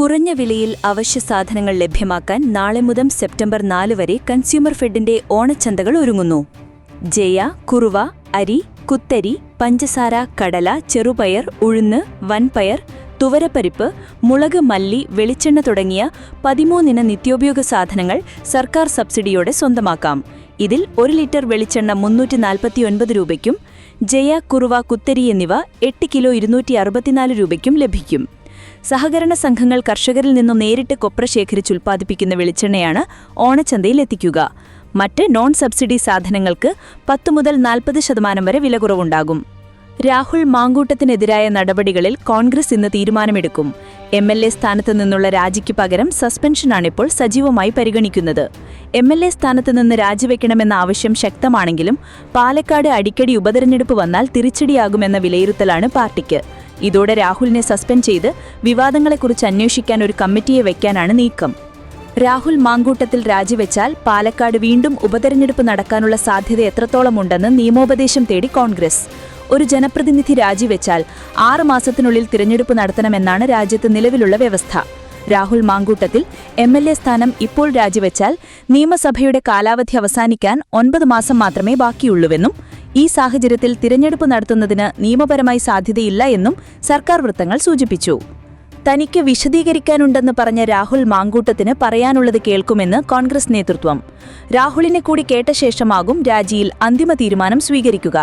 കുറഞ്ഞ വിലയിൽ അവശ്യ സാധനങ്ങൾ ലഭ്യമാക്കാൻ നാളെ മുതൽ സെപ്റ്റംബർ 4 വരെ കൺസ്യൂമർ ഫെഡിന്റെ ഓണച്ചന്തകൾ ഒരുങ്ങുന്നു. ജയ, കുറുവ, അരി, കുത്തരി, പഞ്ചസാര, കടല, ചെറുപയർ, ഉഴുന്ന്, വൻപയർ, തുവരപ്പരിപ്പ്, മുളക്, മല്ലി, വെളിച്ചെണ്ണ തുടങ്ങിയ 13 ഇന നിത്യോപയോഗ സാധനങ്ങൾ സർക്കാർ സബ്സിഡിയോടെ സ്വന്തമാക്കാം. ഇതിൽ 1 ലിറ്റർ വെളിച്ചെണ്ണ 349 രൂപയ്ക്കും ജയ, കുറുവ, കുത്തരി എന്നിവ 8 കിലോ 264 രൂപയ്ക്കും ലഭിക്കും. സഹകരണ സംഘങ്ങൾ കർഷകരിൽ നിന്നും നേരിട്ട് കൊപ്ര ശേഖരിച്ച് ഉൽപ്പാദിപ്പിക്കുന്ന വെളിച്ചെണ്ണയാണ് ഓണച്ചന്തയിൽ എത്തിക്കുക. മറ്റ് നോൺ സബ്സിഡി സാധനങ്ങൾക്ക് 10 മുതൽ 40% വരെ വില കുറവുണ്ടാകും. രാഹുൽ മാങ്കൂട്ടത്തിനെതിരായ നടപടികളിൽ കോൺഗ്രസ് ഇന്ന് തീരുമാനമെടുക്കും. MLA സ്ഥാനത്ത് നിന്നുള്ള രാജിക്ക് പകരം സസ്പെൻഷനാണിപ്പോൾ സജീവമായി പരിഗണിക്കുന്നത്. MLA സ്ഥാനത്ത് നിന്ന് രാജിവെക്കണമെന്ന ആവശ്യം ശക്തമാണെങ്കിലും പാലക്കാട് അടിക്കടി ഉപതെരഞ്ഞെടുപ്പ് വന്നാൽ തിരിച്ചടിയാകുമെന്ന വിലയിരുത്തലാണ് പാർട്ടിക്ക്. ഇതോടെ രാഹുലിനെ സസ്പെൻഡ് ചെയ്ത് വിവാദങ്ങളെക്കുറിച്ച് അന്വേഷിക്കാൻ ഒരു കമ്മിറ്റിയെ വയ്ക്കാനാണ് നീക്കം. രാഹുൽ മാങ്കൂട്ടത്തിൽ രാജിവെച്ചാൽ പാലക്കാട് വീണ്ടും ഉപതെരഞ്ഞെടുപ്പ് നടക്കാനുള്ള സാധ്യത എത്രത്തോളമുണ്ടെന്ന് നിയമോപദേശം തേടി കോൺഗ്രസ്. ഒരു ജനപ്രതിനിധി രാജിവെച്ചാൽ 6 മാസത്തിനുള്ളിൽ തിരഞ്ഞെടുപ്പ് നടത്തണമെന്നാണ് രാജ്യത്ത് നിലവിലുള്ള വ്യവസ്ഥ. രാഹുൽ മാങ്കൂട്ടത്തിൽ MLA സ്ഥാനം ഇപ്പോൾ രാജിവെച്ചാൽ നിയമസഭയുടെ കാലാവധി അവസാനിക്കാൻ 9 മാസം മാത്രമേ ബാക്കിയുള്ളൂവെന്നും ഈ സാഹചര്യത്തിൽ തിരഞ്ഞെടുപ്പ് നടത്തുന്നതിന് നിയമപരമായി സാധ്യതയില്ല എന്നും സർക്കാർ വൃത്തങ്ങൾ സൂചിപ്പിച്ചു. തനിക്ക് വിശദീകരിക്കാനുണ്ടെന്ന് പറഞ്ഞ രാഹുൽ മാങ്കൂട്ടത്തിന് പറയാനുള്ളത് കേൾക്കുമെന്ന് കോൺഗ്രസ് നേതൃത്വം. രാഹുലിനെ കൂടി കേട്ട ശേഷമാകും രാജിയിൽ അന്തിമ തീരുമാനം സ്വീകരിക്കുക.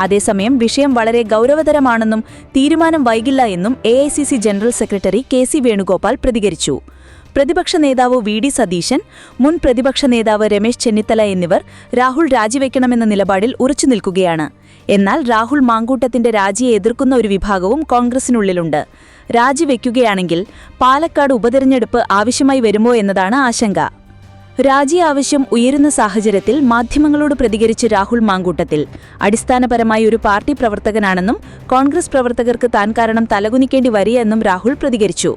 അതേസമയം വിഷയം വളരെ ഗൗരവതരമാണെന്നും തീരുമാനം വൈകില്ല എന്നും AICC general secretary KC Venugopal പ്രതികരിച്ചു. പ്രതിപക്ഷ നേതാവ് VD സതീശൻ, മുൻ പ്രതിപക്ഷ നേതാവ് രമേശ് ചെന്നിത്തല എന്നിവർ രാഹുൽ രാജിവെക്കണമെന്ന നിലപാടിൽ ഉറച്ചു നിൽക്കുകയാണ്. എന്നാൽ രാഹുൽ മാങ്കൂട്ടത്തിന്റെ രാജിയെ എതിർക്കുന്ന ഒരു വിഭാഗവും കോൺഗ്രസിനുള്ളിലുണ്ട്. രാജിവെക്കുകയാണെങ്കിൽ പാലക്കാട് ഉപതെരഞ്ഞെടുപ്പ് ആവശ്യമായി വരുമോ എന്നതാണ് ആശങ്ക. രാജി ആവശ്യം ഉയരുന്ന സാഹചര്യത്തിൽ മാധ്യമങ്ങളോട് പ്രതികരിച്ച് രാഹുൽ മാങ്കൂട്ടത്തിൽ അടിസ്ഥാനപരമായി ഒരു പാർട്ടി പ്രവർത്തകനാണെന്നും കോൺഗ്രസ് പ്രവർത്തകർക്ക് താൻ കാരണം തലകുനിക്കേണ്ടി വരികയെന്നും രാഹുൽ പ്രതികരിച്ചു.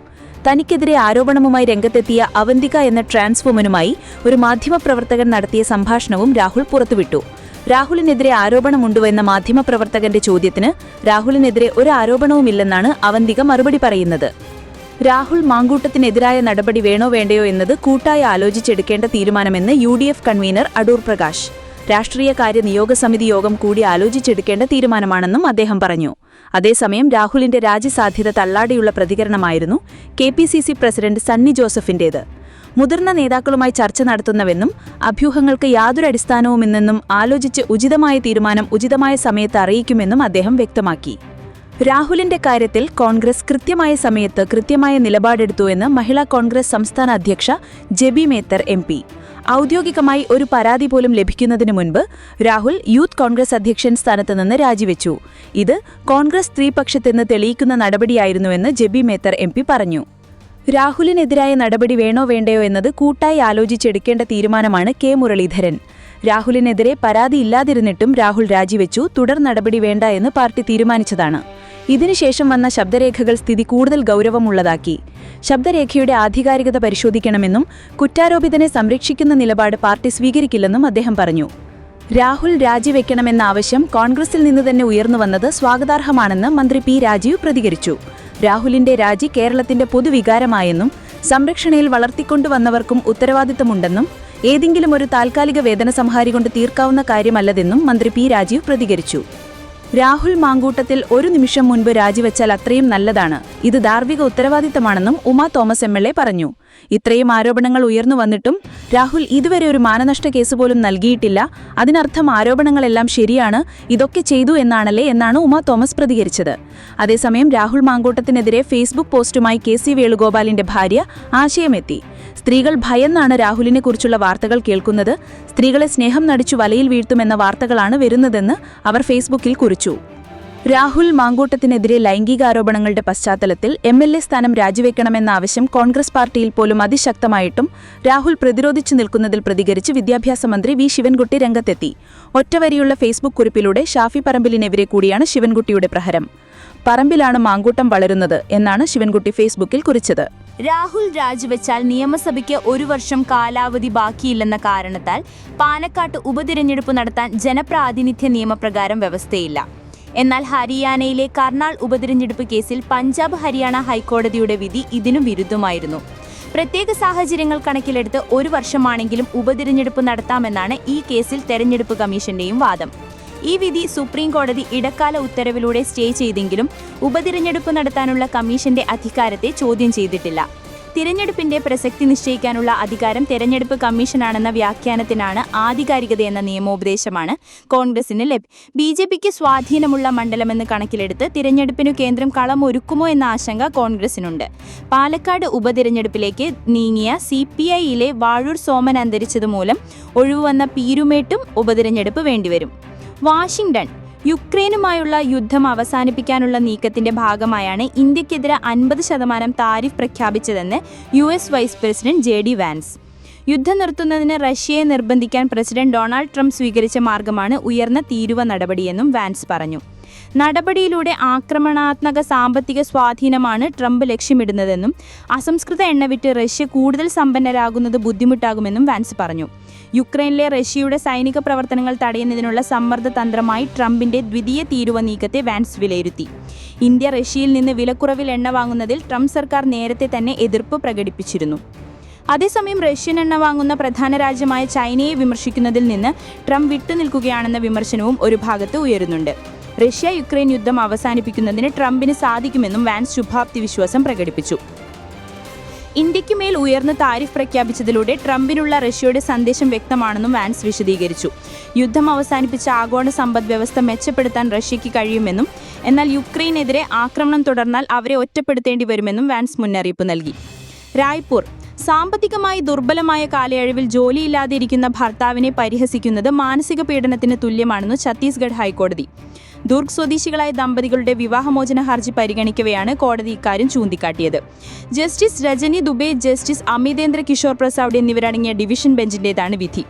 തനിക്കെതിരെ ആരോപണവുമായി രംഗത്തെത്തിയ അവന്തിക എന്ന ട്രാൻസ് വുമനുമായി ഒരു മാധ്യമപ്രവർത്തകൻ നടത്തിയ സംഭാഷണവും രാഹുൽ പുറത്തുവിട്ടു. രാഹുലിനെതിരെ ആരോപണമുണ്ടുവെന്ന മാധ്യമപ്രവർത്തകന്റെ ചോദ്യത്തിന് രാഹുലിനെതിരെ ഒരു ആരോപണവുമില്ലെന്നാണ് അവന്തിക മറുപടി പറയുന്നത്. രാഹുൽ മാങ്കൂട്ടത്തിനെതിരായ നടപടി വേണോ വേണ്ടയോ എന്നത് കൂട്ടായി ആലോചിച്ചെടുക്കേണ്ട തീരുമാനമെന്ന് UDF കൺവീനർ അടൂർ പ്രകാശ്. രാഷ്ട്രീയകാര്യ നിയോഗസമിതി യോഗം കൂടി ആലോചിച്ചെടുക്കേണ്ട തീരുമാനമാണെന്നും അദ്ദേഹം പറഞ്ഞു. അതേസമയം രാഹുലിന്റെ രാജിസാധ്യത തള്ളാടിയുള്ള പ്രതികരണമായിരുന്നു KPCC പ്രസിഡന്റ് സണ്ണി ജോസഫിന്റേത്. മുതിർന്ന നേതാക്കളുമായി ചർച്ച നടത്തുന്നവെന്നും അഭ്യൂഹങ്ങൾക്ക് യാതൊരു അടിസ്ഥാനവുമില്ലെന്നും ആലോചിച്ച് ഉചിതമായ തീരുമാനം ഉചിതമായ സമയത്ത് അറിയിക്കുമെന്നും അദ്ദേഹം വ്യക്തമാക്കി. രാഹുലിന്റെ കാര്യത്തിൽ കോൺഗ്രസ് കൃത്യമായ സമയത്ത് കൃത്യമായ നിലപാടെടുത്തുവെന്ന് മഹിളാ കോൺഗ്രസ് സംസ്ഥാന അധ്യക്ഷ ജെബി മേത്തർ MP. ഔദ്യോഗികമായി ഒരു പരാതി പോലും ലഭിക്കുന്നതിന് മുൻപ് രാഹുൽ യൂത്ത് കോൺഗ്രസ് അധ്യക്ഷൻ സ്ഥാനത്ത് നിന്ന് രാജിവെച്ചു. ഇത് കോൺഗ്രസ് സ്ത്രീപക്ഷത്തെന്ന് തെളിയിക്കുന്ന നടപടിയായിരുന്നുവെന്ന് ജെബി മേത്തർ MP പറഞ്ഞു. രാഹുലിനെതിരായ നടപടി വേണോ വേണ്ടയോ എന്നത് കൂട്ടായി ആലോചിച്ചെടുക്കേണ്ട തീരുമാനമാണ് K മുരളീധരൻ. രാഹുലിനെതിരെ പരാതിയില്ലാതിരുന്നിട്ടും രാഹുൽ രാജിവെച്ചു. തുടർ നടപടി വേണ്ട എന്ന് പാർട്ടി തീരുമാനിച്ചതാണ്. ഇതിനുശേഷം വന്ന ശബ്ദരേഖകൾ സ്ഥിതി കൂടുതൽ ഗൗരവമുള്ളതാക്കി. ശബ്ദരേഖയുടെ ആധികാരികത പരിശോധിക്കണമെന്നും കുറ്റാരോപിതനെ സംരക്ഷിക്കുന്ന നിലപാട് പാർട്ടി സ്വീകരിക്കില്ലെന്നും അദ്ദേഹം പറഞ്ഞു. രാഹുൽ രാജിവെക്കണമെന്ന ആവശ്യം കോൺഗ്രസിൽ നിന്ന് തന്നെ ഉയർന്നുവന്നത് സ്വാഗതാർഹമാണെന്ന് മന്ത്രി P രാജീവ് പ്രതികരിച്ചു. രാഹുലിന്റെ രാജി കേരളത്തിന്റെ പൊതുവികാരമായെന്നും സംരക്ഷണയിൽ വളർത്തിക്കൊണ്ടുവന്നവർക്കും ഉത്തരവാദിത്തമുണ്ടെന്നും ഏതെങ്കിലും ഒരു താൽക്കാലിക വേതന സംഹാരി കൊണ്ട് തീർക്കാവുന്ന കാര്യമല്ലതെന്നും മന്ത്രി P രാജീവ് പ്രതികരിച്ചു. രാഹുൽ മാങ്കൂട്ടത്തിൽ ഒരു നിമിഷം മുൻപ് രാജിവെച്ചാൽ അത്രയും നല്ലതാണ്. ഇത് ധാർമ്മിക ഉത്തരവാദിത്തമാണെന്നും ഉമാ തോമസ് MLA പറഞ്ഞു. ഇത്രയും ആരോപണങ്ങൾ ഉയർന്നു വന്നിട്ടും രാഹുൽ ഇതുവരെ ഒരു മാനനഷ്ട കേസ് പോലും നൽകിയിട്ടില്ല. അതിനർത്ഥം ആരോപണങ്ങളെല്ലാം ശരിയാണ്, ഇതൊക്കെ ചെയ്തു എന്നാണല്ലേ എന്നാണ് ഉമാ തോമസ് പ്രതികരിച്ചത്. അതേസമയം രാഹുൽ മാങ്കൂട്ടത്തിനെതിരെ ഫേസ്ബുക്ക് പോസ്റ്റുമായി KC വേണുഗോപാലിന്റെ ഭാര്യ ആശയമെത്തി. സ്ത്രീകൾ ഭയന്നാണ് രാഹുലിനെക്കുറിച്ചുള്ള വാർത്തകൾ കേൾക്കുന്നത്. സ്ത്രീകളെ സ്നേഹം നടിച്ചു വലയിൽ വീഴ്ത്തുമെന്ന വാർത്തകളാണ് വരുന്നതെന്ന് അവർ ഫേസ്ബുക്കിൽ കുറിച്ചു. രാഹുൽ മാങ്കൂട്ടത്തിനെതിരെ ലൈംഗികാരോപണങ്ങളുടെ പശ്ചാത്തലത്തിൽ MLA സ്ഥാനം രാജിവെക്കണമെന്ന ആവശ്യം കോൺഗ്രസ് പാർട്ടിയിൽ പോലും അതിശക്തമായിട്ടും രാഹുൽ പ്രതിരോധിച്ചു നിൽക്കുന്നതിൽ പ്രതികരിച്ച് വിദ്യാഭ്യാസ മന്ത്രി V ശിവൻകുട്ടി രംഗത്തെത്തി. ഒറ്റവരിയുള്ള ഫേസ്ബുക്ക് കുറിപ്പിലൂടെ ഷാഫി പറമ്പിലിനെതിരെ കൂടിയാണ് ശിവൻകുട്ടിയുടെ പ്രഹരം. പറമ്പിലാണ് മാങ്കൂട്ടം വളരുന്നത് എന്നാണ് ശിവൻകുട്ടി ഫേസ്ബുക്കിൽ കുറിച്ചത്. രാഹുൽ രാജിവെച്ചാൽ നിയമസഭയ്ക്ക് 1 വർഷം കാലാവധി ബാക്കിയില്ലെന്ന കാരണത്താൽ പാലക്കാട്ട് ഉപതിരഞ്ഞെടുപ്പ് നടത്താൻ ജനപ്രാതിനിധ്യ നിയമപ്രകാരം വ്യവസ്ഥയില്ല. എന്നാൽ ഹരിയാനയിലെ കർണാൾ ഉപതിരഞ്ഞെടുപ്പ് കേസിൽ പഞ്ചാബ് ഹരിയാന ഹൈക്കോടതിയുടെ വിധി ഇതിനു വിരുദ്ധമായിരുന്നു. പ്രത്യേക സാഹചര്യങ്ങൾ കണക്കിലെടുത്ത് 1 വർഷമാണെങ്കിലും ഉപതിരഞ്ഞെടുപ്പ് നടത്താമെന്നാണ് ഈ കേസിൽ തെരഞ്ഞെടുപ്പ് കമ്മീഷന്റെയും വാദം. ഈ വിധി സുപ്രീം കോടതി ഇടക്കാല ഉത്തരവിലൂടെ സ്റ്റേ ചെയ്തെങ്കിലും ഉപതിരഞ്ഞെടുപ്പ് നടത്താനുള്ള കമ്മീഷന്റെ അധികാരത്തെ ചോദ്യം ചെയ്തിട്ടില്ല. തിരഞ്ഞെടുപ്പിന്റെ പ്രസക്തി നിശ്ചയിക്കാനുള്ള അധികാരം തെരഞ്ഞെടുപ്പ് കമ്മീഷനാണെന്ന വ്യാഖ്യാനത്തിനാണ് ആധികാരികതയെന്ന നിയമോപദേശമാണ് കോൺഗ്രസിന് ബിജെപിക്ക് സ്വാധീനമുള്ള മണ്ഡലമെന്ന് കണക്കിലെടുത്ത് തിരഞ്ഞെടുപ്പിനു കേന്ദ്രം കളമൊരുക്കുമോ എന്ന ആശങ്ക കോൺഗ്രസിനുണ്ട്. പാലക്കാട് ഉപതിരഞ്ഞെടുപ്പിലേക്ക് നീങ്ങിയ CPI-യിലെ വാഴൂർ സോമൻ അന്തരിച്ചതുമൂലം ഒഴിവുവന്ന പീരുമേട്ടും ഉപതിരഞ്ഞെടുപ്പ് വേണ്ടിവരും. വാഷിംഗ്ടൺ യുക്രൈനുമായുള്ള യുദ്ധം അവസാനിപ്പിക്കാനുള്ള നീക്കത്തിന്റെ ഭാഗമായാണ് ഇന്ത്യക്കെതിരെ 50% താരിഫ് പ്രഖ്യാപിച്ചതെന്ന് US vice president JD Vance. യുദ്ധം നിർത്തുന്നതിന് റഷ്യയെ നിർബന്ധിക്കാൻ പ്രസിഡന്റ് ഡൊണാൾഡ് ട്രംപ് സ്വീകരിച്ച മാർഗമാണ് ഉയർന്ന തീരുവ നടപടിയെന്നും വാൻസ് പറഞ്ഞു. നടപടിയിലൂടെ ആക്രമണാത്മക സാമ്പത്തിക സ്വാധീനമാണ് ട്രംപ് ലക്ഷ്യമിടുന്നതെന്നും അസംസ്കൃത എണ്ണ വിറ്റ് റഷ്യ കൂടുതൽ സമ്പന്നരാകുന്നത് ബുദ്ധിമുട്ടാകുമെന്നും വാൻസ് പറഞ്ഞു. യുക്രൈനിലെ റഷ്യയുടെ സൈനിക പ്രവർത്തനങ്ങൾ തടയുന്നതിനുള്ള സമ്മർദ്ദ തന്ത്രമായി ട്രംപിന്റെ ദ്വിതീയ തീരുവ നീക്കത്തെ വാൻസ് വിലയിരുത്തി. ഇന്ത്യ റഷ്യയിൽ നിന്ന് വിലക്കുറവിൽ എണ്ണ വാങ്ങുന്നതിൽ ട്രംപ് സർക്കാർ നേരത്തെ തന്നെ എതിർപ്പ് പ്രകടിപ്പിച്ചിരുന്നു. അതേസമയം റഷ്യൻ എണ്ണ വാങ്ങുന്ന പ്രധാന രാജ്യമായ ചൈനയെ വിമർശിക്കുന്നതിൽ നിന്ന് ട്രംപ് വിട്ടുനിൽക്കുകയാണെന്ന വിമർശനവും ഒരു ഭാഗത്ത് ഉയരുന്നുണ്ട്. റഷ്യ യുക്രൈൻ യുദ്ധം അവസാനിപ്പിക്കുന്നതിന് ട്രംപിന് സാധിക്കുമെന്നും വാൻസ് ശുഭാപ്തി വിശ്വാസം പ്രകടിപ്പിച്ചു. ഇന്ത്യയ്ക്കുമേൽ ഉയർന്ന താരിഫ് പ്രഖ്യാപിച്ചതിലൂടെ ട്രംപിനുള്ള റഷ്യയുടെ സന്ദേശം വ്യക്തമാണെന്നും വാൻസ് വിശദീകരിച്ചു. യുദ്ധം അവസാനിപ്പിച്ച ആഗോള സമ്പദ് വ്യവസ്ഥ മെച്ചപ്പെടുത്താൻ റഷ്യയ്ക്ക് കഴിയുമെന്നും എന്നാൽ യുക്രൈനെതിരെ ആക്രമണം തുടർന്നാൽ അവരെ ഒറ്റപ്പെടുത്തേണ്ടി വരുമെന്നും വാൻസ് മുന്നറിയിപ്പ് നൽകി. രായ്പൂർ സാമ്പത്തികമായി ദുർബലമായ കാലയളവിൽ ജോലിയില്ലാതിരിക്കുന്ന ഭർത്താവിനെ പരിഹസിക്കുന്നത് മാനസിക പീഡനത്തിന് തുല്യമാണെന്ന് ഛത്തീസ്ഗഡ് ഹൈക്കോടതി. ദുർഗ് സ്വദേശികളായ ദമ്പതികളുടെ വിവാഹമോചന ഹർജി പരിഗണിക്കവെയാണ് കോടതി ഇക്കാര്യം ചൂണ്ടിക്കാട്ടിയത്. ജസ്റ്റിസ് രജനി ദുബെ, ജസ്റ്റിസ് അമിതേന്ദ്ര കിഷോർ പ്രസാദ് എന്നിവരടങ്ങിയ ഡിവിഷൻ ബെഞ്ചിന്റേതാണ് വിധി.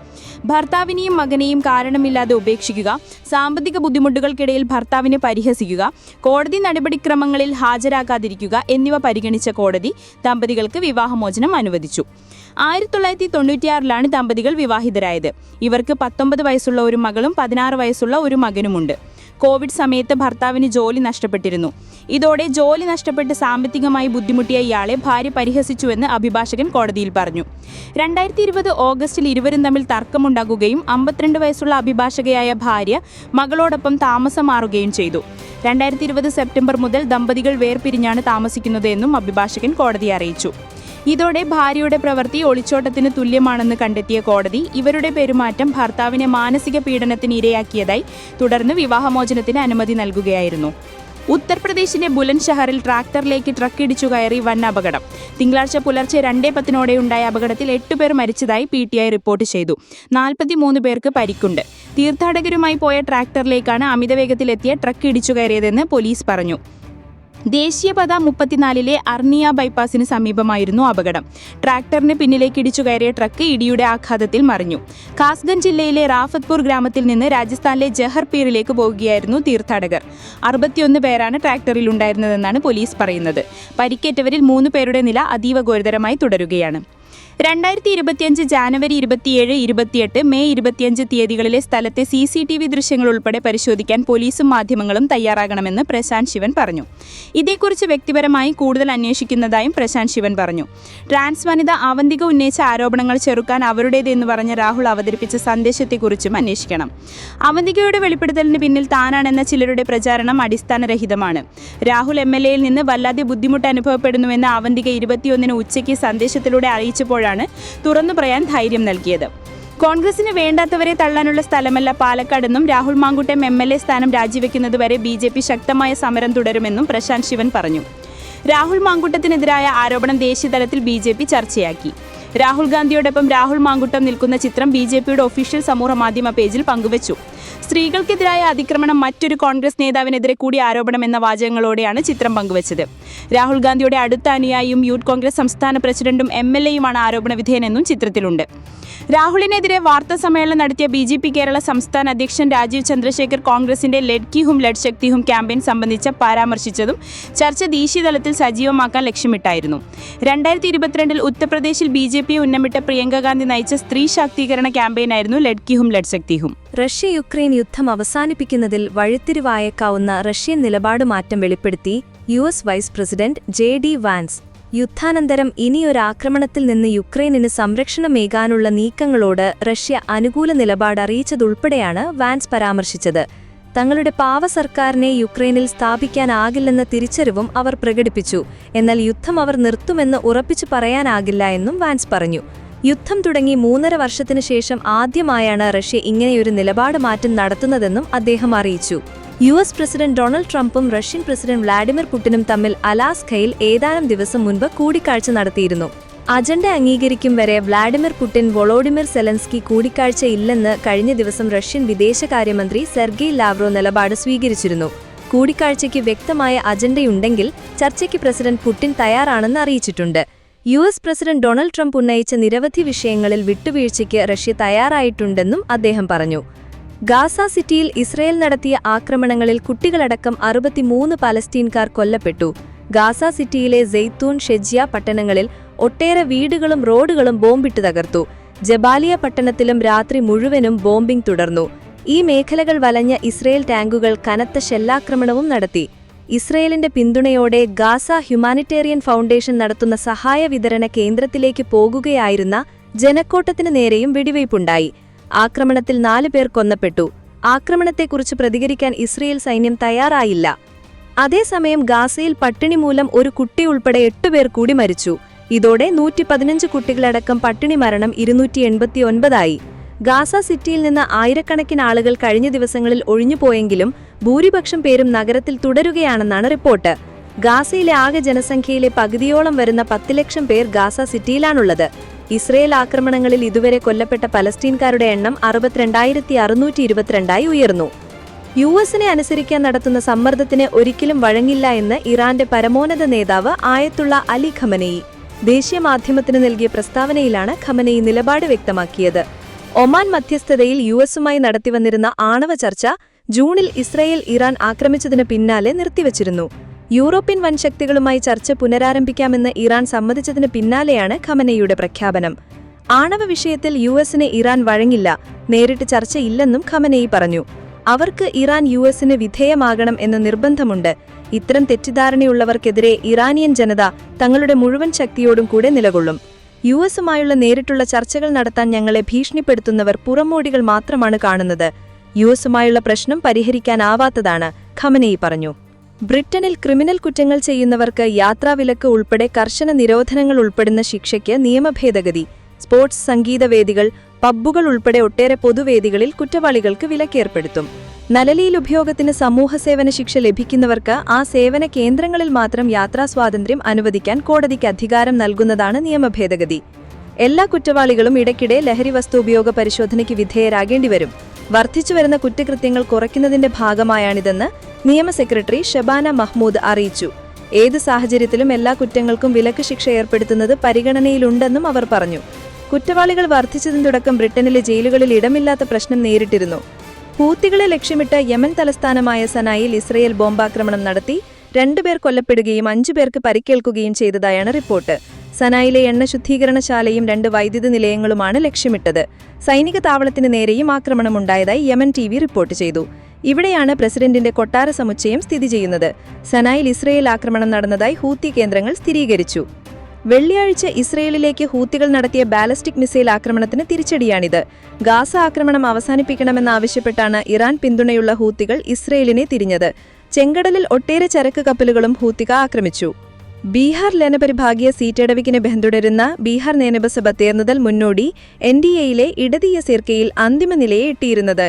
ഭർത്താവിനെയും മകനെയും കാരണമില്ലാതെ ഉപേക്ഷിക്കുക, സാമ്പത്തിക ബുദ്ധിമുട്ടുകൾക്കിടയിൽ ഭർത്താവിനെ പരിഹസിക്കുക, കോടതി നടപടിക്രമങ്ങളിൽ ഹാജരാക്കാതിരിക്കുക എന്നിവ പരിഗണിച്ച കോടതി ദമ്പതികൾക്ക് വിവാഹമോചനം അനുവദിച്ചു. 1996 ദമ്പതികൾ വിവാഹിതരായത്. ഇവർക്ക് 19 വയസ്സുള്ള ഒരു മകളും 16 വയസ്സുള്ള ഒരു മകനുമുണ്ട്. കോവിഡ് സമയത്ത് ഭർത്താവിന് ജോലി നഷ്ടപ്പെട്ടിരുന്നു. ഇതോടെ ജോലി നഷ്ടപ്പെട്ട് സാമ്പത്തികമായി ബുദ്ധിമുട്ടിയ ഇയാളെ ഭാര്യ പരിഹസിച്ചുവെന്ന് അഭിഭാഷകൻ കോടതിയിൽ പറഞ്ഞു. 2020 ഓഗസ്റ്റിൽ ഇരുവരും തമ്മിൽ തർക്കമുണ്ടാകുകയും 52 വയസ്സുള്ള അഭിഭാഷകയായ ഭാര്യ മകളോടൊപ്പം താമസം മാറുകയും ചെയ്തു. 2020 സെപ്റ്റംബർ മുതൽ ദമ്പതികൾ വേർപിരിഞ്ഞാണ് താമസിക്കുന്നത് എന്നും അഭിഭാഷകൻ കോടതിയെ അറിയിച്ചു. ഇതോടെ ഭാര്യയുടെ പ്രവൃത്തി ഒളിച്ചോട്ടത്തിന് തുല്യമാണെന്ന് കണ്ടെത്തിയ കോടതി ഇവരുടെ പെരുമാറ്റം ഭർത്താവിനെ മാനസിക പീഡനത്തിന് ഇരയാക്കിയതായി തുടർന്ന് വിവാഹമോചനത്തിന് അനുമതി നൽകുകയായിരുന്നു. ഉത്തർപ്രദേശിന്റെ ബുലന്ദ്ഷഹറിൽ ട്രാക്ടറിലേക്ക് ട്രക്ക് ഇടിച്ചു കയറി വൻ അപകടം. തിങ്കളാഴ്ച പുലർച്ചെ 2:10 അപകടത്തിൽ 8 പേർ മരിച്ചതായി PTI റിപ്പോർട്ട് ചെയ്തു. 43 പേർക്ക് പരിക്കുണ്ട്. തീർത്ഥാടകരുമായി പോയ ട്രാക്ടറിലേക്കാണ് അമിതവേഗത്തിലെത്തിയ ട്രക്ക് ഇടിച്ചു കയറിയതെന്ന് പോലീസ് പറഞ്ഞു. ദേശീയപാത 34-ലെ അർണിയ ബൈപ്പാസിന് സമീപമായിരുന്നു അപകടം. ട്രാക്ടറിന് പിന്നിലേക്ക് ഇടിച്ചു കയറിയ ട്രക്ക് ഇടിയുടെ ആഘാതത്തിൽ മറിഞ്ഞു. കാസ്ഗഞ്ച് ജില്ലയിലെ റാഫത്പൂർ ഗ്രാമത്തിൽ നിന്ന് രാജസ്ഥാനിലെ ജഹർപീറിലേക്ക് പോകുകയായിരുന്നു തീർത്ഥാടകർ. 61 പേരാണ് ട്രാക്ടറിൽ ഉണ്ടായിരുന്നതെന്നാണ് പോലീസ് പറയുന്നത്. പരിക്കേറ്റവരിൽ 3 പേരുടെ നില അതീവ ഗുരുതരമായി തുടരുകയാണ്. 2025 ജാനുവരി 27, 28, മെയ് 25 തീയതികളിലെ സ്ഥലത്തെ CCTV ദൃശ്യങ്ങൾ ഉൾപ്പെടെ പരിശോധിക്കാൻ പോലീസും മാധ്യമങ്ങളും തയ്യാറാകണമെന്ന് പ്രശാന്ത് ശിവൻ പറഞ്ഞു. ഇതേക്കുറിച്ച് വ്യക്തിപരമായി കൂടുതൽ അന്വേഷിക്കുന്നതായും പ്രശാന്ത് ശിവൻ പറഞ്ഞു. ട്രാൻസ് വനിത അവന്തിക ഉന്നയിച്ച ആരോപണങ്ങൾ ചെറുക്കാൻ അവരുടേതെന്ന് പറഞ്ഞ രാഹുൽ അവതരിപ്പിച്ച സന്ദേശത്തെക്കുറിച്ചും അന്വേഷിക്കണം. അവന്തികയുടെ വെളിപ്പെടുത്തലിന് പിന്നിൽ താനാണെന്ന ചിലരുടെ പ്രചാരണം അടിസ്ഥാനരഹിതമാണ്. രാഹുൽ MLA-യിൽ നിന്ന് വല്ലാതെ ബുദ്ധിമുട്ട് അനുഭവപ്പെടുന്നുവെന്ന് അവന്തിക 21-ന് ഉച്ചയ്ക്ക് സന്ദേശത്തിലൂടെ അറിയിച്ചപ്പോൾ തുറന്നു പറയാൻ ധൈര്യം നൽകിയത്. കോൺഗ്രസിന് വേണ്ടാത്തവരെ തള്ളാനുള്ള സ്ഥലമല്ല പാലക്കാടെന്നും രാഹുൽ മാങ്കൂട്ടം MLA സ്ഥാനം രാജിവെക്കുന്നതുവരെ BJP ശക്തമായ സമരം തുടരുമെന്നും പ്രശാന്ത് ശിവൻ പറഞ്ഞു. രാഹുൽ മാങ്കൂട്ടത്തിനെതിരായ ആരോപണം ദേശീയതലത്തിൽ BJP ചർച്ചയാക്കി. രാഹുൽ ഗാന്ധിയോടൊപ്പം രാഹുൽ മാങ്കൂട്ടം നിൽക്കുന്ന ചിത്രം BJPയുടെ ഒഫീഷ്യൽ സമൂഹമാധ്യമ പേജിൽ പങ്കുവച്ചു. സ്ത്രീകൾക്കെതിരായ അതിക്രമണം മറ്റൊരു കോൺഗ്രസ് നേതാവിനെതിരെ കൂടി ആരോപണമെന്ന വാചകങ്ങളോടെയാണ് ചിത്രം പങ്കുവച്ചത്. രാഹുൽ ഗാന്ധിയുടെ അടുത്ത അനുയായിയും യൂത്ത് കോൺഗ്രസ് സംസ്ഥാന പ്രസിഡന്റും MLA-യുമാണ് ആരോപണ വിധേയനെന്നും ചിത്രത്തിലുണ്ട്. രാഹുലിനെതിരെ വാർത്താ സമ്മേളനം നടത്തിയ BJP കേരള സംസ്ഥാന അധ്യക്ഷൻ രാജീവ് ചന്ദ്രശേഖർ കോൺഗ്രസിന്റെ ലെഡ് കി ഹും ലഡ് ശക്തി ഹും ക്യാമ്പയിൻ സംബന്ധിച്ച് പരാമർശിച്ചതും ചർച്ച ദേശീയതലത്തിൽ സജീവമാക്കാൻ ലക്ഷ്യമിട്ടായിരുന്നു. 2022 ഉത്തർപ്രദേശിൽ BJP ഉന്നമിട്ട പ്രിയങ്ക ഗാന്ധി നയിച്ച സ്ത്രീ ശാക്തീകരണ ക്യാമ്പയിനായിരുന്നു ലെഡ് കി ഹും ലഡ് ശക്തി ഹും. റഷ്യ യുക്രൈൻ യുദ്ധം അവസാനിപ്പിക്കുന്നതിൽ വഴിത്തിരിവായേക്കാവുന്ന റഷ്യൻ നിലപാടുമാറ്റം വെളിപ്പെടുത്തി യു.എസ്. വൈസ് പ്രസിഡന്റ് ജെ.ഡി. വാൻസ്. യുദ്ധാനന്തരം ഇനിയൊരാക്രമണത്തിൽ നിന്ന് യുക്രൈനിന് സംരക്ഷണമേകാനുള്ള നീക്കങ്ങളോട് റഷ്യ അനുകൂല നിലപാട് അറിയിച്ചതുൾപ്പെടെയാണ് വാൻസ് പരാമർശിച്ചത്. തങ്ങളുടെ പാവ സർക്കാരിനെ യുക്രൈനിൽ സ്ഥാപിക്കാനാകില്ലെന്ന തിരിച്ചറിവും അവർ പ്രകടിപ്പിച്ചു. എന്നാൽ യുദ്ധം അവർ നിർത്തുമെന്ന് ഉറപ്പിച്ചു പറയാനാകില്ല എന്നും വാൻസ് പറഞ്ഞു. യുദ്ധം തുടങ്ങി 3.5 വർഷത്തിനു ശേഷം ആദ്യമായാണ് റഷ്യ ഇങ്ങനെയൊരു നിലപാട് മാറ്റം നടത്തുന്നതെന്നും അദ്ദേഹം അറിയിച്ചു. യു.എസ്. പ്രസിഡന്റ് ഡൊണാൾഡ് ട്രംപും റഷ്യൻ പ്രസിഡന്റ് വ്ളാഡിമിർ പുടിനും തമ്മിൽ അലാസ്കയിൽ ഏതാനും ദിവസം മുൻപ് കൂടിക്കാഴ്ച നടത്തിയിരുന്നു. അജണ്ട അംഗീകരിക്കും വരെ വ്ളാഡിമിർ പുടിൻ വൊളോഡിമിർ സെലൻസ്കി കൂടിക്കാഴ്ചയില്ലെന്ന് കഴിഞ്ഞ ദിവസം റഷ്യൻ വിദേശകാര്യമന്ത്രി സെർഗെയ് ലാവ്റോ നിലപാട് സ്വീകരിച്ചിരുന്നു. കൂടിക്കാഴ്ചയ്ക്ക് വ്യക്തമായ അജണ്ടയുണ്ടെങ്കിൽ ചർച്ചയ്ക്ക് പ്രസിഡന്റ് പുടിൻ തയ്യാറാണെന്ന് അറിയിച്ചിട്ടുണ്ട്. യു.എസ്. പ്രസിഡന്റ് ഡൊണാൾഡ് ട്രംപ് ഉന്നയിച്ച നിരവധി വിഷയങ്ങളിൽ വിട്ടുവീഴ്ചയ്ക്ക് റഷ്യ തയ്യാറായിട്ടുണ്ടെന്നും അദ്ദേഹം പറഞ്ഞു. ഗാസ സിറ്റിയിൽ ഇസ്രയേൽ നടത്തിയ ആക്രമണങ്ങളിൽ കുട്ടികളടക്കം 63 പലസ്തീൻകാർ കൊല്ലപ്പെട്ടു. ഗാസ സിറ്റിയിലെ സെയ്ത്തൂൻ, ഷെജ്യ പട്ടണങ്ങളിൽ ഒട്ടേറെ വീടുകളും റോഡുകളും ബോംബിട്ട് തകർത്തു. ജബാലിയ പട്ടണത്തിലും രാത്രി മുഴുവനും ബോംബിംഗ് തുടർന്നു. ഈ മേഖലകൾ വലഞ്ഞ ഇസ്രയേൽ ടാങ്കുകൾ കനത്ത ഷെല്ലാക്രമണവും നടത്തി. ഇസ്രയേലിന്റെ പിന്തുണയോടെ ഗാസ ഹ്യൂമാനിറ്റേറിയൻ ഫൗണ്ടേഷൻ നടത്തുന്ന സഹായ വിതരണ കേന്ദ്രത്തിലേക്ക് പോകുകയായിരുന്ന ജനക്കൂട്ടത്തിനു നേരെയും വെടിവയ്പുണ്ടായി. ആക്രമണത്തിൽ 4 പേർ കൊല്ലപ്പെട്ടു. ആക്രമണത്തെക്കുറിച്ച് പ്രതികരിക്കാൻ ഇസ്രയേൽ സൈന്യം തയ്യാറായില്ല. അതേസമയം ഗാസയിൽ പട്ടിണി മൂലം ഒരു കുട്ടി ഉൾപ്പെടെ 8 പേർ കൂടി മരിച്ചു. ഇതോടെ 115 കുട്ടികളടക്കം പട്ടിണി മരണം 289 ഗാസ സിറ്റിയിൽ നിന്ന് ആയിരക്കണക്കിന് ആളുകൾ കഴിഞ്ഞ ദിവസങ്ങളിൽ ഒഴിഞ്ഞുപോയെങ്കിലും ഭൂരിപക്ഷം പേരും നഗരത്തിൽ തുടരുകയാണെന്നാണ് റിപ്പോർട്ട്. ഗാസയിലെ ആകെ ജനസംഖ്യയിലെ പകുതിയോളം വരുന്ന 10 ലക്ഷം പേർ ഗാസ സിറ്റിയിലാണുള്ളത്. ഇസ്രയേൽ ആക്രമണങ്ങളിൽ ഇതുവരെ കൊല്ലപ്പെട്ട പലസ്തീൻകാരുടെ എണ്ണം 62,622 ഉയർന്നു. യു.എസിനെ അനുസരിക്കാൻ നടത്തുന്ന സമ്മർദ്ദത്തിന് ഒരിക്കലും വഴങ്ങില്ല എന്ന് ഇറാന്റെ പരമോന്നത നേതാവ് ആയത്തുള്ള അലി ഖമനെയി ദേശീയ മാധ്യമത്തിന് നൽകിയ പ്രസ്താവനയിലാണ് ഖമനെയി നിലപാട് വ്യക്തമാക്കിയത്. ഒമാൻ മധ്യസ്ഥതയിൽ യു.എസുമായി നടത്തിവന്നിരുന്ന ആണവ ചർച്ച ജൂണിൽ ഇസ്രയേൽ ഇറാൻ ആക്രമിച്ചതിന് പിന്നാലെ നിർത്തിവച്ചിരുന്നു. യൂറോപ്യൻ വൻശക്തികളുമായി ചർച്ച പുനരാരംഭിക്കാമെന്ന് ഇറാൻ സമ്മതിച്ചതിന് പിന്നാലെയാണ് ഖമനെയുടെ പ്രഖ്യാപനം. ആണവ വിഷയത്തിൽ യു.എസിന് ഇറാൻ വഴങ്ങില്ല, നേരിട്ട് ചർച്ചയില്ലെന്നും ഖമനെയി പറഞ്ഞു. അവർക്ക് ഇറാൻ യു.എസിന് വിധേയമാകണം എന്ന നിർബന്ധമുണ്ട്. ഇത്തരം തെറ്റിദ്ധാരണയുള്ളവർക്കെതിരെ ഇറാനിയൻ ജനത തങ്ങളുടെ മുഴുവൻ ശക്തിയോടും കൂടെ നിലകൊള്ളും. യു.എസുമായുള്ള നേരിട്ടുള്ള ചർച്ചകൾ നടത്താൻ ഞങ്ങളെ ഭീഷണിപ്പെടുത്തുന്നവർ പുറമോടികൾ മാത്രമാണ് കാണുന്നത്. യു.എസുമായുള്ള പ്രശ്നം പരിഹരിക്കാനാവാത്തതാണ്, ഖമനെയി പറഞ്ഞു. ബ്രിട്ടനിൽ ക്രിമിനൽ കുറ്റങ്ങൾ ചെയ്യുന്നവർക്ക് യാത്രാവിലക്ക് ഉൾപ്പെടെ കർശന നിരോധനങ്ങൾ ഉൾപ്പെടുന്ന ശിക്ഷയ്ക്ക് നിയമഭേദഗതി. സ്പോർട്സ്, സംഗീതവേദികൾ, പബ്ബുകൾ ഉൾപ്പെടെ ഒട്ടേറെ പൊതുവേദികളിൽ കുറ്റവാളികൾക്ക് വിലക്കേർപ്പെടുത്തും. നലലിയിൽ ഉപയോഗത്തിന് സമൂഹസേവന ശിക്ഷ ലഭിക്കുന്നവർക്ക് ആ സേവന കേന്ദ്രങ്ങളിൽ മാത്രം യാത്രാസ്വാതന്ത്ര്യം അനുവദിക്കാൻ കോടതിക്ക് അധികാരം നൽകുന്നതാണ് നിയമഭേദഗതി. എല്ലാ കുറ്റവാളികളും ഇടയ്ക്കിടെ ലഹരിവസ്തു ഉപയോഗ പരിശോധനയ്ക്ക് വിധേയരാകേണ്ടിവരും. വർദ്ധിച്ചുവരുന്ന കുറ്റകൃത്യങ്ങൾ കുറയ്ക്കുന്നതിന്റെ ഭാഗമായാണിതെന്ന് നിയമ സെക്രട്ടറി ഷബാന മഹ്മൂദ് അറിയിച്ചു. ഏത് സാഹചര്യത്തിലും എല്ലാ കുറ്റങ്ങൾക്കും വിലക്ക് ശിക്ഷ ഏർപ്പെടുത്തുന്നത് പരിഗണനയിലുണ്ടെന്നും അവർ പറഞ്ഞു. കുറ്റവാളികൾ വർദ്ധിച്ചതിന് തുടക്കം ബ്രിട്ടനിലെ ജയിലുകളിൽ ഇടമില്ലാത്ത പ്രശ്നം നേരിട്ടിരുന്നു. ഹൂത്തികളെ ലക്ഷ്യമിട്ട് യമൻ തലസ്ഥാനമായ സനായിൽ ഇസ്രയേൽ ബോംബാക്രമണം നടത്തി 2 പേർ കൊല്ലപ്പെടുകയും 5 പേർക്ക് പരിക്കേൽക്കുകയും ചെയ്തതായാണ് റിപ്പോർട്ട്. സനായിലെ എണ്ണ ശുദ്ധീകരണശാലയും 2 വൈദ്യുത നിലയങ്ങളുമാണ് ലക്ഷ്യമിട്ടത്. സൈനിക താവളത്തിന് നേരെയും ആക്രമണമുണ്ടായതായി യമൻ TV റിപ്പോർട്ട് ചെയ്തു. ഇവിടെയാണ് പ്രസിഡന്റിന്റെ കൊട്ടാര സമുച്ചയം സ്ഥിതി ചെയ്യുന്നത്. സനായിൽ ഇസ്രയേൽ ആക്രമണം നടന്നതായി ഹൂത്തി കേന്ദ്രങ്ങൾ സ്ഥിരീകരിച്ചു. വെള്ളിയാഴ്ച ഇസ്രയേലിലേക്ക് ഹൂത്തികൾ നടത്തിയ ബാലിസ്റ്റിക് മിസൈൽ ആക്രമണത്തിന് തിരിച്ചടിയാണിത്. ഗാസ ആക്രമണം അവസാനിപ്പിക്കണമെന്നാവശ്യപ്പെട്ടാണ് ഇറാൻ പിന്തുണയുള്ള ഹൂത്തികൾ ഇസ്രയേലിനെ തിരിഞ്ഞത്. ചെങ്കടലിൽ ഒട്ടേറെ ചരക്ക് കപ്പലുകളും ഹൂത്തിക ആക്രമിച്ചു. ബീഹാർ ലെനപരിഭാഗീയ സീറ്റടവിക്കിനെ പിന്തുടരുന്ന ബീഹാർ നിയമസഭ തേർന്നതൽ മുന്നോടി NDAയിലെ ഇടതീയ സീർക്കയിൽ അന്തിമ നിലയെ എത്തിയിരുന്നത്.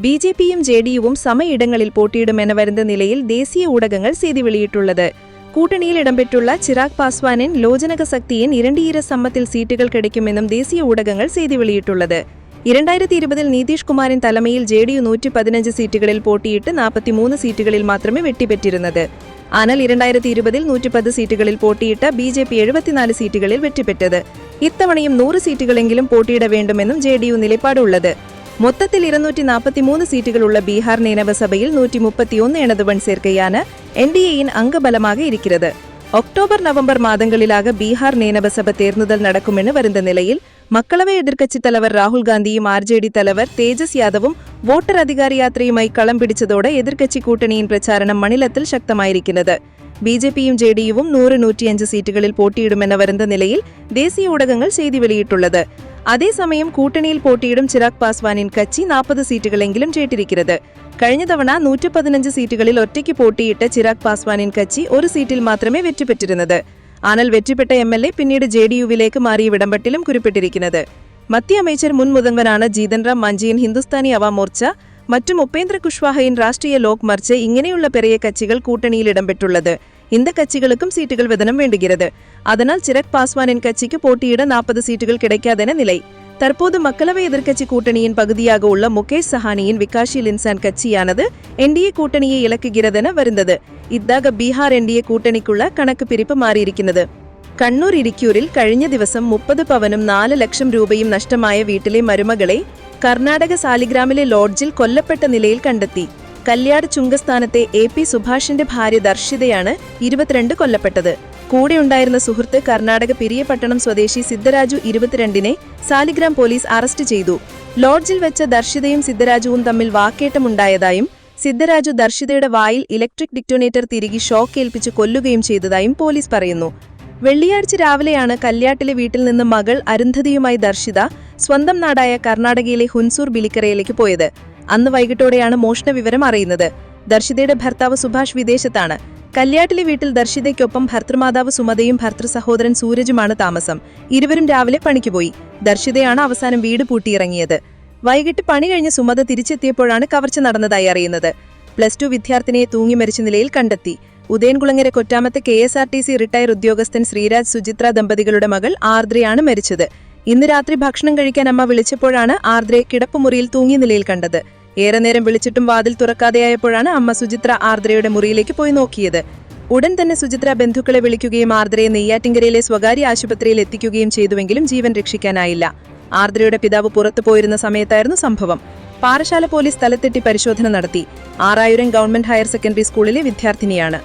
BJPയും JDUവും സമയിടങ്ങളിൽ പോട്ടിയിടുമെന്ന് വരുന്ന നിലയിൽ ദേശീയ ഊടകങ്ങൾ ചെയ്തി വെളിയിട്ടുള്ളത്. കൂട്ടണിയിൽ ഇടംപെട്ടുള്ള ചിരാഗ് പാസ്വാനിൻ ലോജനക ശക്തിയിൻ 2 സമ്മത്തിൽ സീറ്റുകൾ கிடைക്കുമെന്നും ദേശീയ ഊടകങ്ങൾ ചെയ്തി വെളിയിട്ടുള്ളത്. 2020 നിതീഷ് കുമാറിൻ തലമയിൽ JDU 115 സീറ്റുകളിൽ പോട്ടിയിട്ട് 43 സീറ്റുകളിൽ മാത്രമേ വെട്ടിപ്പെട്ടിരുന്നത്. എന്നാൽ 2020 110 സീറ്റുകളിൽ പോട്ടിയിട്ട BJP 74 സീറ്റുകളിൽ വെട്ടിപ്പെട്ടത്. ഇത്തവണയും 100 സീറ്റുകളെങ്കിലും പോട്ടിയിട വേണ്ടുമെന്നും JDU നിലപാടുള്ളത്. മൊത്തത്തിൽ 243 സീറ്റുകളുള്ള ബീഹാർ നിയമസഭയിൽ 131 എണ്ണതുവൻ ചേർക്കയാണ് NDAയിൻ അംഗബലമാകെ ഇരിക്കുന്നത്. அக்டோபர் நவம்பர் மாதங்களிலாக பீகார் நேனபசப தேர்தல் நடக்குமென்னு வருந்த நிலையில் மக்களவை எதிர்க்கட்சித் தலைவர் ராகுல் காந்தியும் ஆர்ஜேடி தலைவர் தேஜஸ் யாதவும் വോട്ടർ അധികാര യാത്രയുമായി കളം പിടിച്ചതോടെ എതിർക്കക്ഷി കൂട്ടണിயின் പ്രചാരണം മണ്ഡലത്തിൽ ശക്തമായിരിക്കുന്നത്. ബിജെപിയും ജെഡിയുവും 100-105 സീറ്റുകളിൽ പോട്ടിയിടുമെന്ന വരുന്ന നിലയിൽ ദേശീയ ഊടകങ്ങൾ ചെയ്തി വെളിയിട്ടുള്ളത്. അതേസമയം കൂട്ടണിയിൽ പോട്ടിയിടും ചിരാഗ് പാസ്വാനിൻ കച്ചി 40 സീറ്റുകളെങ്കിലും ജയിച്ചിരിക്കുന്നത്. കഴിഞ്ഞ തവണ 115 സീറ്റുകളിൽ ഒറ്റയ്ക്ക് പോട്ടിയിട്ട ചിരാഗ് പാസ്വാനിൻ കച്ചി ഒരു സീറ്റിൽ മാത്രമേ വെറ്റിപ്പെട്ടിരുന്നത്. ஆனால் வெற்றிபெற்ற எம்எல்ஏ പിന്നീട് ജെഡിയുവിലേക്ക് മാറിയ വിടംപെട്ടിലും കുറിപ്പെട്ടിരിക്കുന്നത്. മധ്യ அமைச்சர் മുൻ മുതൽവനാണ് ജീതൻ റാം മാഞ്ചിயின் ഹിന്ദുസ്ഥാനി അവാ മോർച്ച மற்றும் ഉപേന്ദ്ര കുഷ്വാഹயின் ராஷ்டிரிய லோக் மர்ச்ச ഇങ്ങനെയുള്ള பெரிய கட்சிகள் கூட்டணியில் இடம்பெற்றுள்ளது. இந்த கட்சிகளுக்கும் சீட்டுகள் விதனம் வேண்டுகிறது. அதனால் சிராக் பாஸ்வானின் கட்சிக்கு போட்டியிட 40 சீட்டுகள் கிடைக்காதென நிலை. தற்போது மக்களவை எதிர்க்கட்சி கூட்டணியின் பகுதியாக உள்ள முகேஷ் சஹானியின் விகாஷீல் இன்சான் கட்சியானது என்டிஏ கூட்டணியை இலக்குகிறதென வருந்தது. ഇതാക ബീഹാർ എൻഡിഎ കൂട്ടണിക്കുള്ള കണക്ക് പിരിപ്പ് മാറിയിരിക്കുന്നത്. കണ്ണൂർ ഇരിക്കൂരിൽ കഴിഞ്ഞ ദിവസം 30 പവനും 4 ലക്ഷം രൂപയും നഷ്ടമായ വീട്ടിലെ മരുമകളെ കർണാടക സാലിഗ്രാമിലെ ലോഡ്ജിൽ കൊല്ലപ്പെട്ട നിലയിൽ കണ്ടെത്തി. കല്യാട് ചുങ്കസ്ഥാനത്തെ AP സുഭാഷിന്റെ ഭാര്യ ദർശിതയാണ് 22 കൊല്ലപ്പെട്ടത്. കൂടെയുണ്ടായിരുന്ന സുഹൃത്ത് കർണാടക പിരിയപട്ടണം സ്വദേശി സിദ്ധരാജു 22നെ സാലിഗ്രാം പോലീസ് അറസ്റ്റ് ചെയ്തു. ലോഡ്ജിൽ വെച്ച ദർശിതയും സിദ്ധരാജുവും തമ്മിൽ വാക്കേറ്റമുണ്ടായതായും സിദ്ധരാജു ദർശിതയുടെ വായിൽ ഇലക്ട്രിക് ഡിറ്റോനേറ്റർ തിരികെ ഷോക്ക് ഏൽപ്പിച്ച് കൊല്ലുകയും ചെയ്തതായും പോലീസ് പറയുന്നു. വെള്ളിയാഴ്ച രാവിലെയാണ് കല്യാട്ടിലെ വീട്ടിൽ നിന്ന് മകൾ അരുന്ധതിയുമായി ദർശിത സ്വന്തം നാടായ കർണാടകയിലെ ഹുൻസൂർ ബിലിക്കരയിലേക്ക് പോയത്. അന്ന് വൈകിട്ടോടെയാണ് മോഷണ വിവരം അറിയുന്നത്. ദർശിതയുടെ ഭർത്താവ് സുഭാഷ് വിദേശത്താണ്. കല്യാട്ടിലെ വീട്ടിൽ ദർശിതയ്ക്കൊപ്പം ഭർത്തൃമാതാവ് സുമതയും ഭർത്തൃ സഹോദരൻ സൂരജുമാണ് താമസം. ഇരുവരും രാവിലെ പണിക്ക് പോയി. ദർശിതയാണ് അവസാനം വീട് പൂട്ടിയിറങ്ങിയത്. വൈകിട്ട് പണി കഴിഞ്ഞ് സുമത തിരിച്ചെത്തിയപ്പോഴാണ് കവർച്ച നടന്നതായി അറിയുന്നത്. +2 വിദ്യാർത്ഥിനിയെ തൂങ്ങി മരിച്ച നിലയിൽ കണ്ടെത്തി. ഉദയൻകുളങ്ങര കൊറ്റാമത്തെ KSRTC റിട്ടയർ ഉദ്യോഗസ്ഥൻ ശ്രീരാജ് സുചിത്ര ദമ്പതികളുടെ മകൾ ആർദ്രയാണ് മരിച്ചത്. ഇന്ന് രാത്രി ഭക്ഷണം കഴിക്കാൻ അമ്മ വിളിച്ചപ്പോഴാണ് ആർദ്രയെ കിടപ്പുമുറിയിൽ തൂങ്ങിയ നിലയിൽ കണ്ടത്. ഏറെ നേരം വിളിച്ചിട്ടും വാതിൽ തുറക്കാതെയായപ്പോഴാണ് അമ്മ സുചിത്ര ആർദ്രയുടെ മുറിയിലേക്ക് പോയി നോക്കിയത്. ഉടൻ തന്നെ സുചിത്ര ബന്ധുക്കളെ വിളിക്കുകയും ആർദ്രയെ നെയ്യാറ്റിൻകരയിലെ സ്വകാര്യ ആശുപത്രിയിൽ എത്തിക്കുകയും ചെയ്തുവെങ്കിലും ജീവൻ രക്ഷിക്കാനായില്ല. ആർദ്രയുടെ പിതാവ് പുറത്തു പോയിരുന്ന സമയത്തായിരുന്നു സംഭവം. പാറശാല പോലീസ് സ്ഥലത്തെത്തി പരിശോധന നടത്തി. 6000 ഗവൺമെന്റ് ഹയർ സെക്കൻഡറി സ്കൂളിലെ വിദ്യാർത്ഥിനിയാണ്.